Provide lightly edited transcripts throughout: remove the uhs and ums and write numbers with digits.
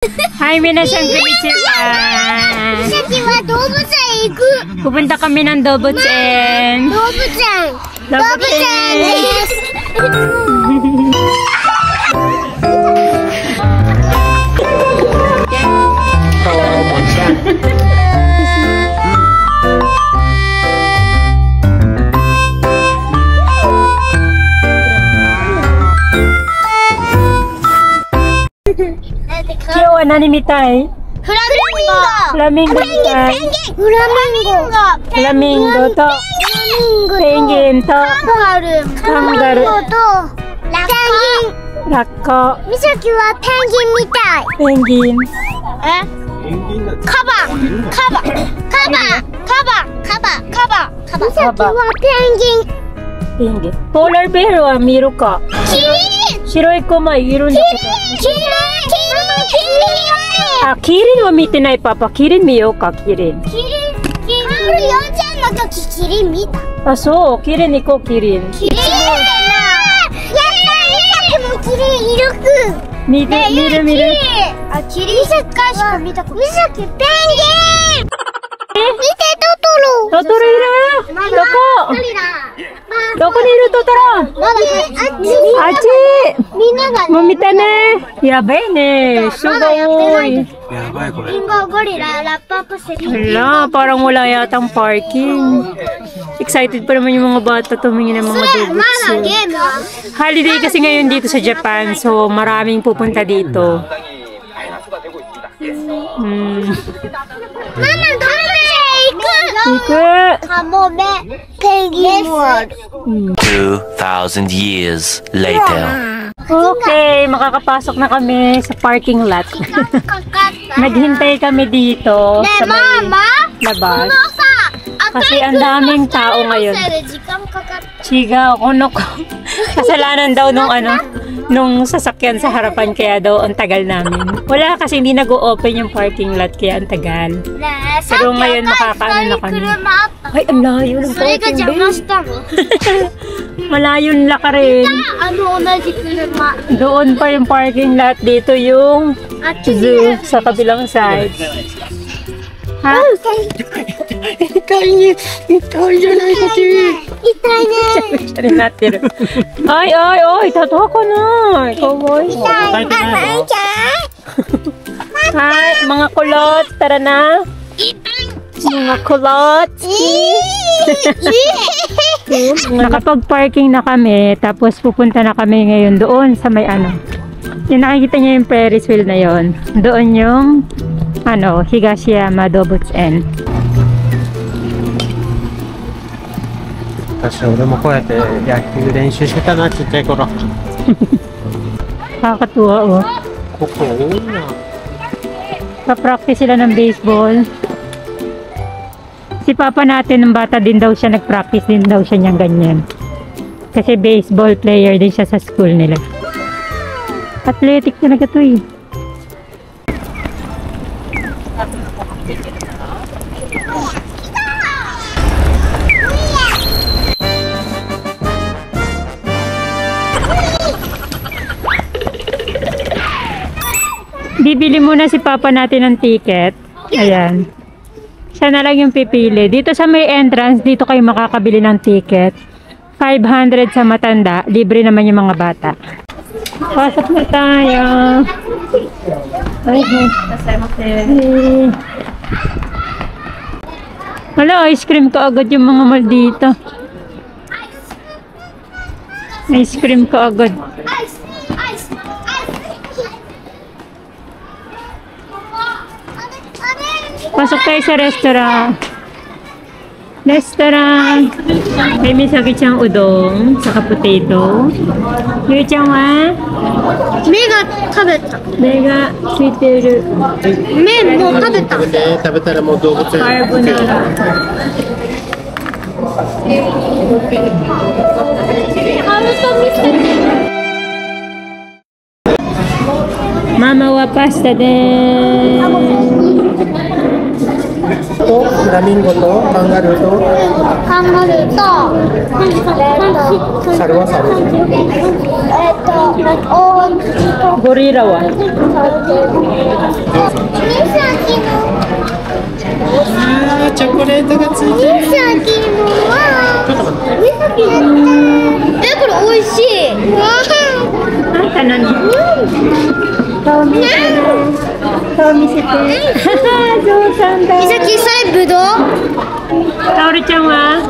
Hi, minasan konnichiwa. Misaki wa doubutsen iku. Pupunta kami ng Doubutsen. Doubutsen. Doubutsen desu. Kyo, nanimitai? Flamingo. Flamingo. Flamingo. Flamingo to. Penguin to. Kangaroo. Penguin. Rakko. Misaki wa penguin mitai. Penguin. Kaba. Misaki wa penguin. Penguin. Polar bear wa miru ka? Kirin. 白い子もいるんだけど。あ、キリンは見てないパパ。キリン見ようか、キリン。幼稚園の時キリン見た。あ、そう。キリン行こう、キリン。キリンやった、ミサキもキリンいるく。見る。あ、キリン1回しか見たことない。ミサキペンギン。見てトトロ。トトロいる？どこ？どこにいるトトロ？まだあっち。みんながもう見たね。やばいね。すごい。やばいこれ。リンゴゴリララップアップしてる。Hala, parang wala yatang parking. Excited pa naman yung mga bata tumingin ng mga Doubutsen. Holiday kasi ngayon dito sa Japan, so maraming pupunta dito. Mama, Iku! Kamome Penguin World. 2,000 years later. Okay, makakapasok na kami sa parking lot. Naghintay kami dito sa may labas. Kasi ang daming tao ngayon. Chiga, ko. Kasalanan daw nung sasakyan sa harapan, kaya daw ang tagal namin. Wala kasi hindi nag-o-open yung parking lot, kaya ang tagal. Pero ngayon makakaano na kami. Ay, ang layo ng parking lot. Malayo nila ka rin. Doon pa yung parking lot, dito yung zoo sa kabilang side. Ha? Itay niya. Itay niya na ito. Itay niya. Siya rin natin. Ay, tatawa ko na. Ikaw, boy. Hi, mga kulot. Tara na. Mga kulot. Nakapag-parking na kami. Tapos pupunta na kami ngayon doon sa may yung nakikita niyo yung Ferris wheel na yon. Doon yung Higashiyama Doubutsen. 私俺もこうやって野球練習してたなちっちゃい頃。 Nakakatuwa, oh. ここ多いな。 Pa-practice sila ng baseball. Si papa natin ng bata din daw siya, nag-practice din daw siya niyang ganyan. Kasi baseball player din siya sa school nila. Athletic talaga to eh. Bibili muna si papa natin ng ticket. Ayan. Siya na lang yung pipili. Dito sa may entrance, dito kayo makakabili ng ticket. 500 sa matanda. Libre naman yung mga bata. Pasok na tayo. Ay, wala, ice cream ka agad yung mga mal dito. Ice cream ka agad. Pasok tayo sa restaurant. May misaki-chan udong, saka potato. Yu-chan wa? Mega 食べた。 Mega suiteru. 麺もう食べた。食べたらもう動物園。 Carbonara. Mama wa pasta din. とフラミンゴとカンガルーとカンガルーと、猿は猿。ゴリラはチョコレートがついてる。これ美味しい。あんた何？顔見せて。顔見せて。ゾウさんだ。みさきさえぶどう。カオルちゃんは？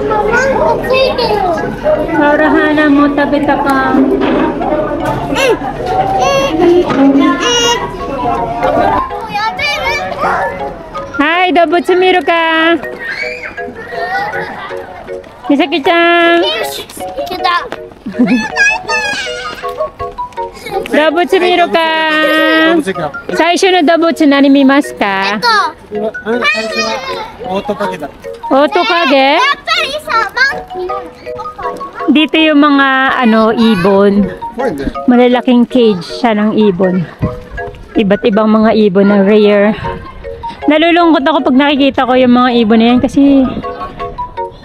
カオル花も食べたか。はい、動物見るか。みさきちゃん。動物見るか。最初の動物何見ますか？最初はオオトカゲだ。オオトカゲ？Dito yung mga ibon. Malalaking cage siya ng ibon. Iba't ibang mga ibon na rare. Nalulungkot ako pag nakikita ko yung mga ibon na yan kasi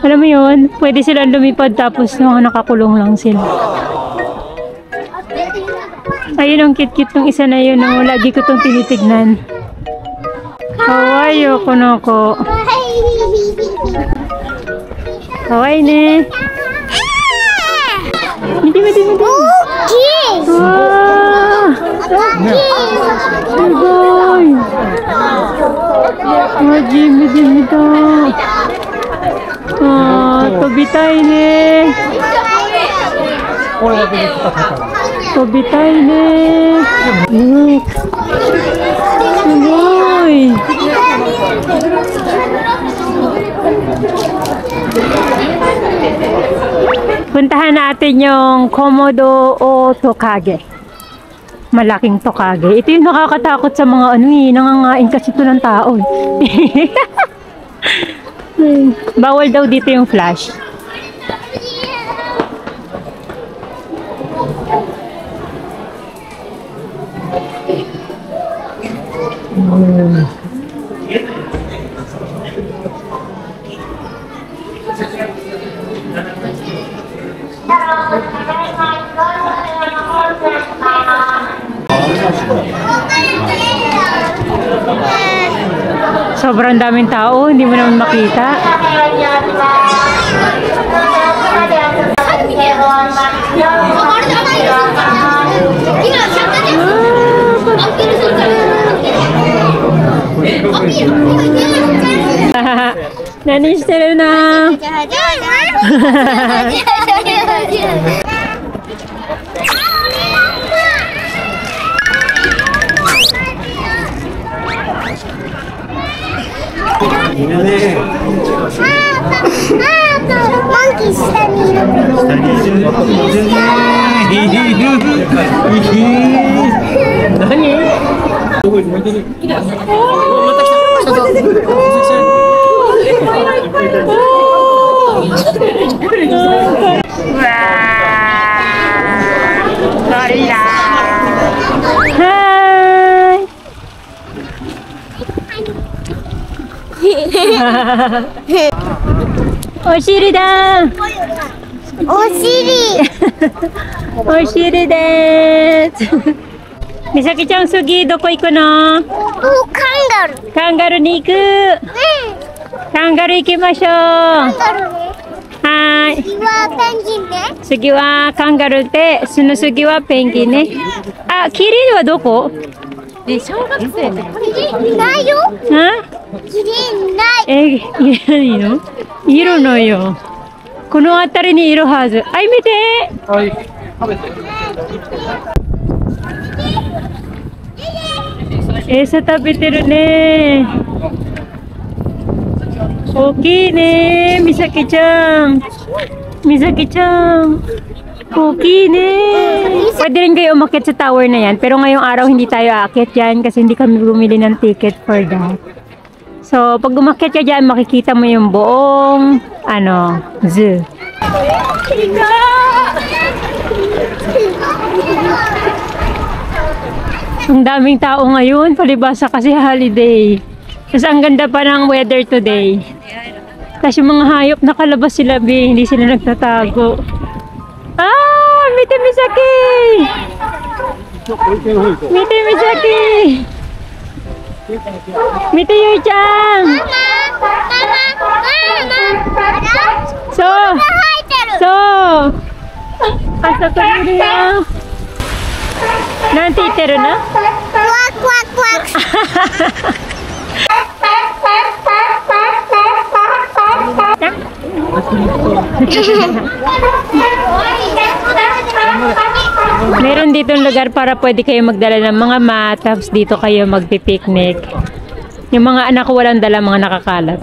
alam mo yun, pwede silang lumipad tapos nakakulong lang sila. Ayun ang cute-cute ng isa na yun. Lagi ko itong tinitignan. Kawaii ko no ko. Kawaii ne. Midi. Wow! Sugoi! Midi da. Tobitai ne. Tobitai ne. Sugoi! Puntahan natin yung Komodo o Tokage. Malaking Tokage. Ito yung nakakatakot sa mga nangangain kasi ito ng tao. Bawal daw dito yung flash. Sobrang daming tao, hindi mo naman makita. Nani shiteru na. Monkey 下にいる。お尻だ。お尻。お尻です。みさきちゃん、次どこ行くの？カンガルー。カンガルーに行く。カンガルー行きましょう。カンガルーね。はい。次はペンギンね。次はカンガルーで、その次はペンギンね。あ、キリンはどこ？小学生ってキリンいないよ。キリンいない。いないの？いるのよ。この辺りにいるはず。はい、見て。はい、食べて。餌食べてるね。大きいね、みさきちゃん。みさきちゃん。Okay ne. Pwede rin kayo umakyat sa tower na yan. Pero ngayong araw hindi tayo aakyat yan kasi hindi kami bumili ng ticket for that. So, pag umakyat ka dyan, makikita mo yung buong, zoo. Ang daming tao ngayon. Palibasa kasi holiday. Kasi ang ganda pa ng weather today. Tapos yung mga hayop nakalabas sila, hindi sila nagtatago. Ah! Mite Misaki! Mite Misaki! Mite Yui-chan! So! Asa ko yun na? Nantiteru na? Quack, quack, quack. Meron ditong lugar para pwede kayo magdala ng mga mat, tapos dito kayo magpipiknik. Yung mga anak ko walang dala, mga nakakalat.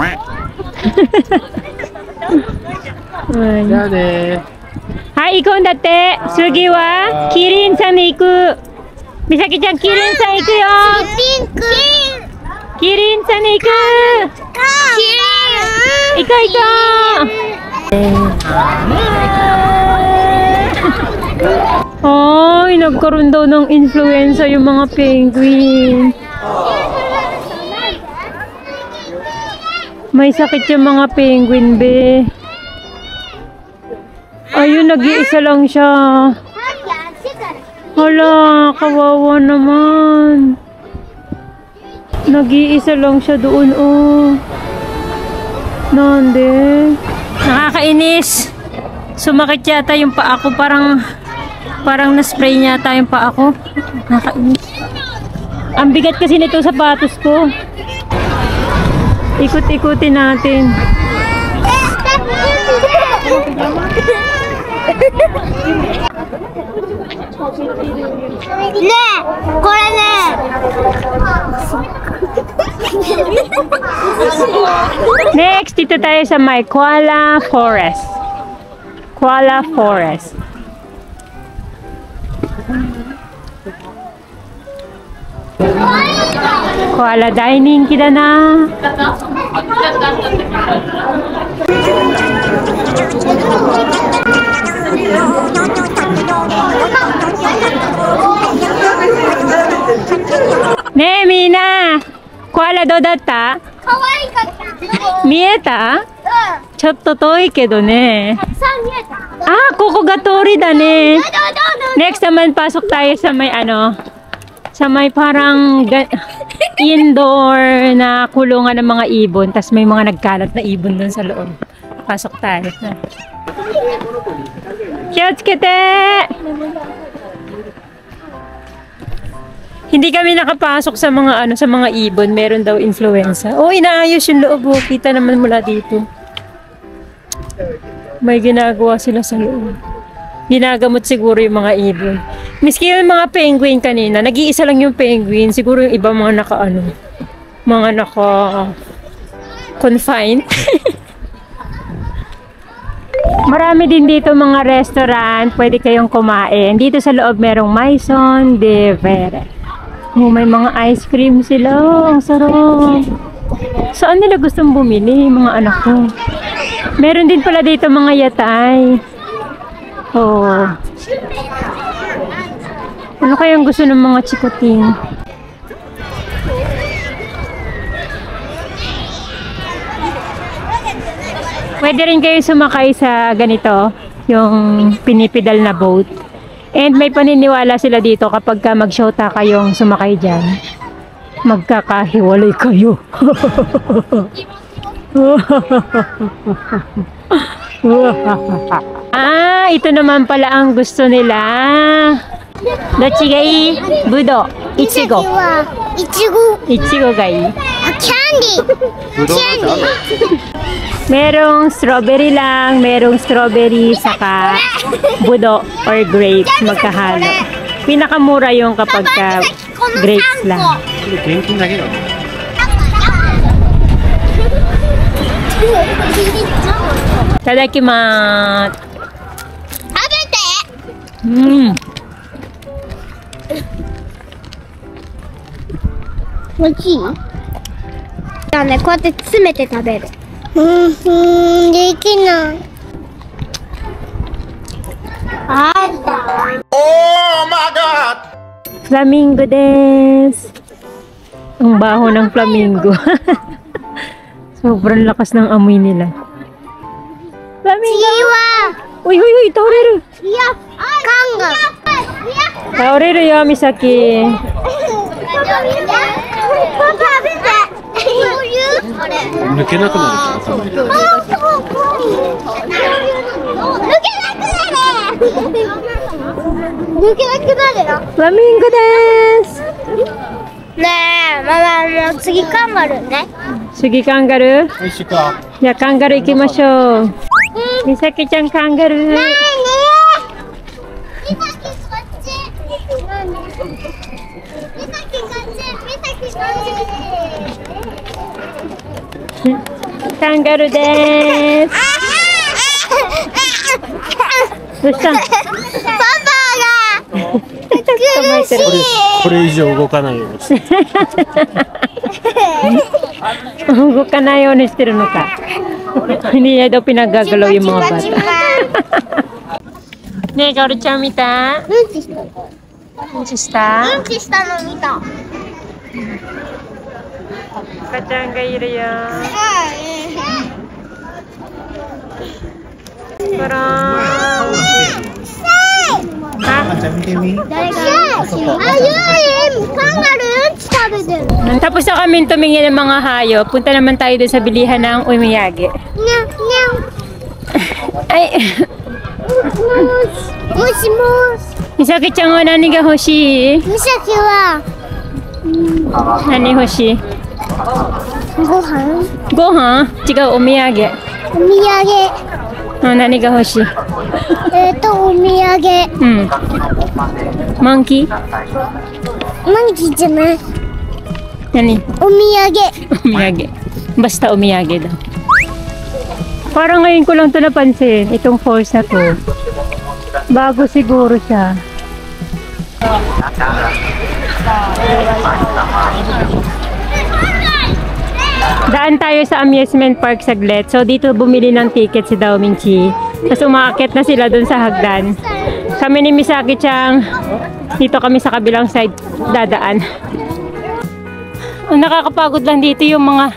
Hai, ikaw ang dati. Sugi wa Kirin san de iku. Misaki-chan, Kirin san iku yo. Kirin san de iku. Ikaw. Ay, nagkaroon daw ng influenza yung mga penguin. May sakit yung mga penguin, be. Ayun, nag-iisa lang siya. Hala, kawawa naman. Nag-iisa lang siya doon, oh. Nande. Nakakainis. Sumakit yata yung paa ko. Parang na-spray niya yata yung paa ko. Nakakainis. Ang bigat kasi nito sapatos ko. Ikot-ikutin natin. Ne, kore ne. Next, dito tayo sa may Koala Forest. Koala Forest. Koala dining kita na. Ne, Mina. Koala do datta? Mieta? ちょっと遠いけどね。Ah, koko ga tori da ne. Next naman, pasok tayo sa may sa may parang indoor na kulungan ng mga ibon. Tapos may mga nagkalat na ibon dun sa loob. Pasok tayo. Kiyotsukete! Hindi kami nakapasok sa mga sa mga ibon. Meron daw influenza. Oh, inaayos yung loob. Oh. Kita naman mula dito. May ginagawa sila sa loob. Ginagamot siguro yung mga ibon. Miski yung mga penguin kanina, nag-iisa lang yung penguin. Siguro yung iba mga naka-confine. Marami din dito mga restaurant. Pwede kayong kumain. Dito sa loob merong Maison de Verre. Oh, may mga ice cream sila. Ang sarap. Saan nila gustong bumili, mga anak ko? Meron din pala dito mga yatay. Oh. Ano kayang gusto ng mga chikuting? Pwede rin kayo sumakay sa ganito, yung pinipidal na boat. And may paniniwala sila dito kapag ka mag-shota kayong sumakay dyan, magkakahiwalay kayo. Ah, ito naman pala ang gusto nila. Dochigai? Budo. Ichigo. Ichigo gai. Candy. Candy. Merong strawberry lang, merong strawberry saka budo or grapes magkahalo. Pinakamura yung kapag ka grapes lang. Tadakimasu. Mochi. だね、こうやって詰めて食べる。できない。あった。Flamingo des. Ang baho ng flamingo. Sobrang lakas ng amoy nila. Flamingo! Uy, uy, uy! Taoreru! Kanga! Taoreru yo, Misaki. 抜けなくなるからさ。抜けなくなるよ。フラミンゴです。ねえ、ママもう次カンガルーね。次カンガルー。美味しいか。じゃあカンガルー行きましょう。みさきちゃんカンガルー。ないね。みさきこっち。何？みさきこっち。みさきこっち。カンガルーでーす。どうした？パパが苦しい。これ以上動かないようにして。動かないようにしてるのか。Hindi niya daw pinagagalaw yung mga bata. Ne, Gauruちゃん見た？うんちした。うんちした？うんちしたの見た。赤ちゃんがいるよ。コローン。Tapos na kami tumingin ng mga hayop. Punta naman tayo doon sa bilihan ng umiyage. Ay. Misakiちゃんは何が欲しい？Misakiは何欲しい？ご飯？ご飯？違う、お土産。お土産。何が欲しい？お土産。うん。マンキー？マンキーじゃない。何？お土産。お土産。Basta お土産daw. Parang ngayon ko lang ito napansin, itong falls na to. Bago siguro siya. Daan tayo sa amusement park saglit. So dito bumili ng ticket si Dao Mingchi. Tapos umaakit na sila dun sa hagdan. Kami ni Misaki Chang, dito kami sa kabilang side dadaan. Ang nakakapagod lang dito yung mga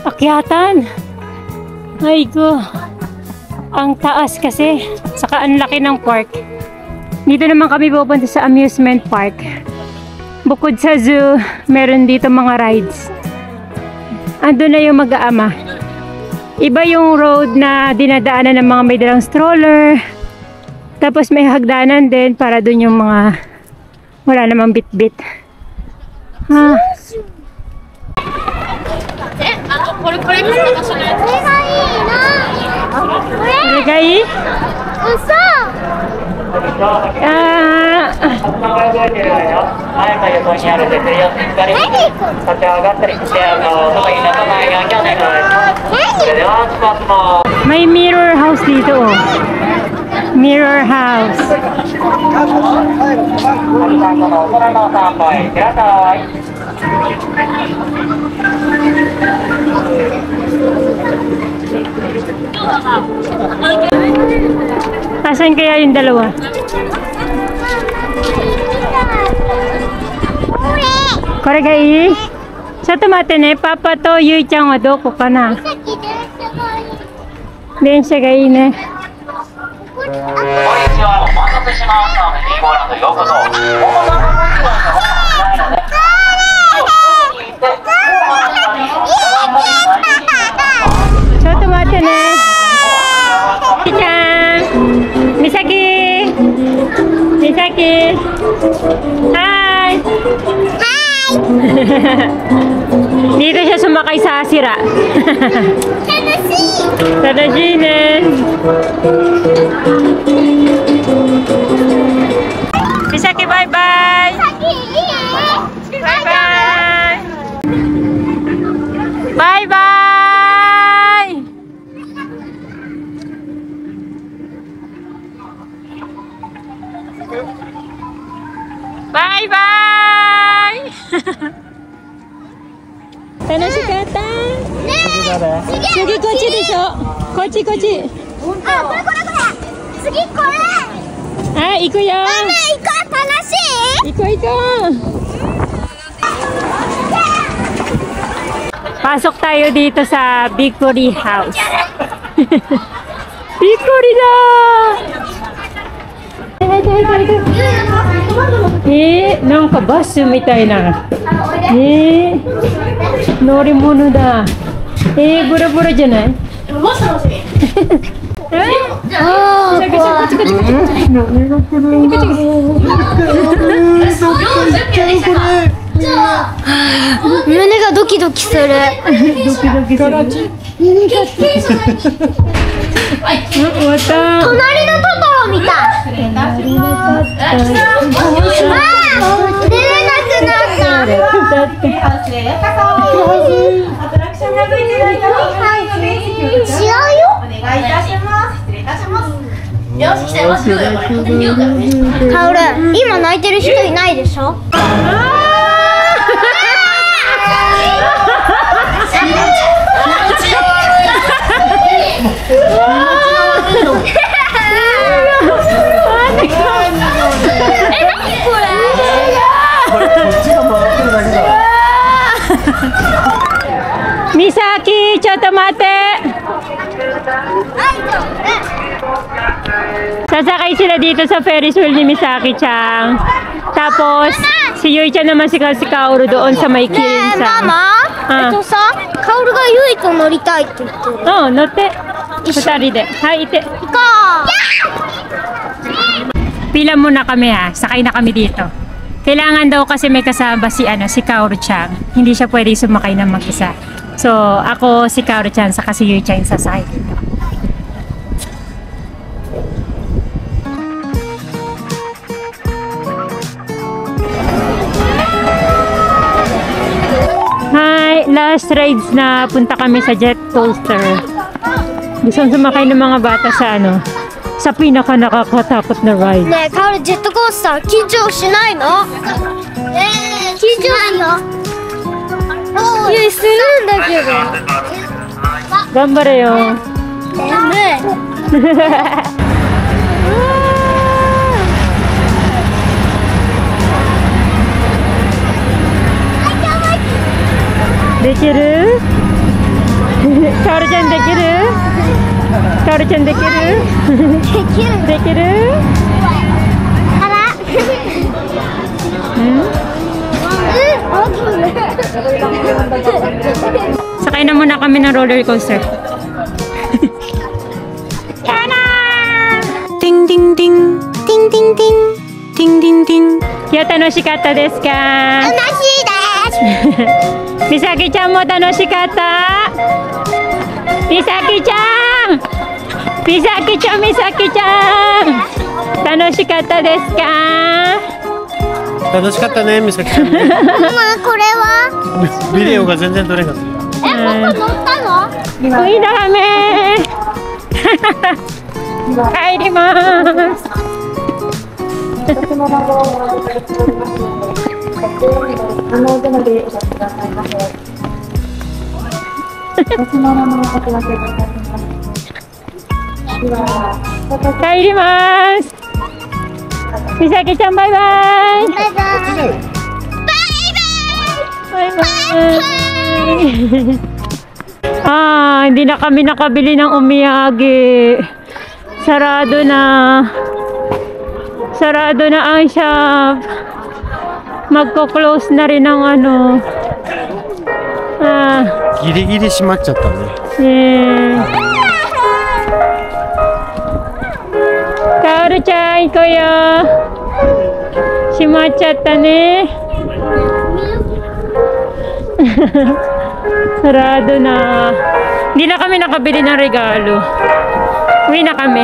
akyatan. Ay ko. Ang taas kasi. Saka ang laki ng park. Dito naman kami pupunta sa amusement park. Bukod sa zoo, meron dito mga rides. Ando na yung mag-aama. Iba yung road na dinadaanan ng mga may dalang stroller. Tapos may hagdanan din para dun yung mga wala namang bit-bit. Ha? Kore ga ii? Uso! May mirror house dito, oh. Mirror house. Asan kaya yung dalawa? Kore ga ii? Chotto matte ne, Papa to Yui-chan wa doko ka na? Densha ga ii ne. こんにちは、お待たせしました。メリーゴーランドようこそ。ちょっと待ってね。みーちゃん、みさき、みさき、はい。Dito siya sumakay sa sira. Tadashii ne. Misaki, bye bye. Bye bye. Bye bye. Bye bye. 楽しかった。次こっちでしょ。こっちこっち。あ、これこれこれ。次これ。はい、行くよ。ママ行こう、楽しい。行こう行こう。Pasok tayo dito sa Bigori House. Bigori da!なんかバスみたいな。乗り物だ。ブラブラじゃない？胸がドキドキする。隣のトトロみたい。出れなくなった。違うよ。カオル、今泣いてる人いないでしょ。ミサキ、ちょっと待って。Sasakay sila dito sa Ferris wheel ni Misaki-chan. Tapos, si Yui-chan naman si Kaoru doon sa may kirin sa. ママ、さ、カオルがユイと乗りたいって言ってる。乗って。二人で。はい、いて。行こう。 Pila muna kami ha. Sakay na kami dito. Kailangan daw kasi may kasama si Kaoru-chan. Hindi siya pwede sumakay ng mag-isa. So, ako si Kaoru-chan saka si Yui-chan sasakay dito. Hi! Last rides na punta kami sa jet coaster. Gusto sumakay ng mga bata sa sa pinaka nakakatakot na ride. ねえ、カオルジェットコースター緊張しないの？緊張しないの？ユイするんだけど。頑張れよ。ねできる？カオルちゃんできる？カオルちゃんできる？できる？あら。Sakay na muna kami ng roller coaster. Kana! Ding ding ding. Ding ding ding. Ding ding ding. Kaya tanoshikatta desu ka? 楽しいです。みさきちゃんも楽しかった？みさきちゃん！みさきちゃん、みさきちゃん！楽しかったですか？楽しかったね、みさきちゃんね。ママ、これは？ビデオが全然撮れなかった。僕乗ったの？おいだめ帰ります。帰ります。みさきちゃん、バイバイ。バイバイ。バイバイ。Hindi na kami nakabili ng omiyage. Sarado na. Sarado na ang shop. Magko-close na rin angギリギリ閉まっちゃったね。カオルちゃん、行こうよ。閉まっちゃったね。Sarado na. Hindi na kami nakabili ng regalo. Uwi na kami.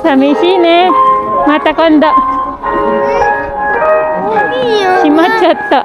Samishi ne. Mata kondo. Shimachatta.